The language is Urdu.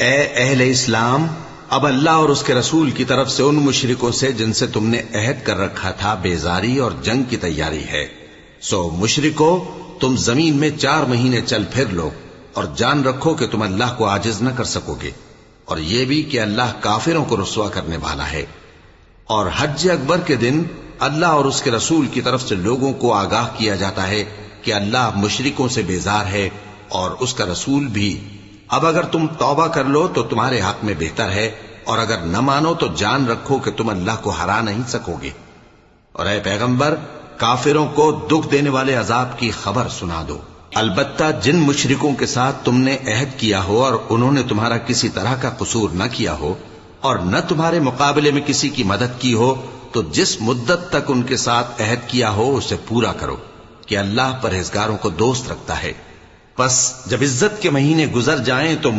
اے اہل اسلام، اب اللہ اور اس کے رسول کی طرف سے ان مشرکوں سے جن سے تم نے عہد کر رکھا تھا بیزاری اور جنگ کی تیاری ہے۔ سو مشرکو، تم زمین میں 4 مہینے چل پھر لو اور جان رکھو کہ تم اللہ کو عاجز نہ کر سکو گے، اور یہ بھی کہ اللہ کافروں کو رسوا کرنے والا ہے۔ اور حج اکبر کے دن اللہ اور اس کے رسول کی طرف سے لوگوں کو آگاہ کیا جاتا ہے کہ اللہ مشرکوں سے بیزار ہے اور اس کا رسول بھی۔ اب اگر تم توبہ کر لو تو تمہارے حق میں بہتر ہے، اور اگر نہ مانو تو جان رکھو کہ تم اللہ کو ہرا نہیں سکو گے۔ اور اے پیغمبر، کافروں کو دکھ دینے والے عذاب کی خبر سنا دو۔ البتہ جن مشرکوں کے ساتھ تم نے عہد کیا ہو اور انہوں نے تمہارا کسی طرح کا قصور نہ کیا ہو اور نہ تمہارے مقابلے میں کسی کی مدد کی ہو، تو جس مدت تک ان کے ساتھ عہد کیا ہو اسے پورا کرو، کہ اللہ پرہیزگاروں کو دوست رکھتا ہے۔ پس جب عزت کے مہینے گزر جائیں تو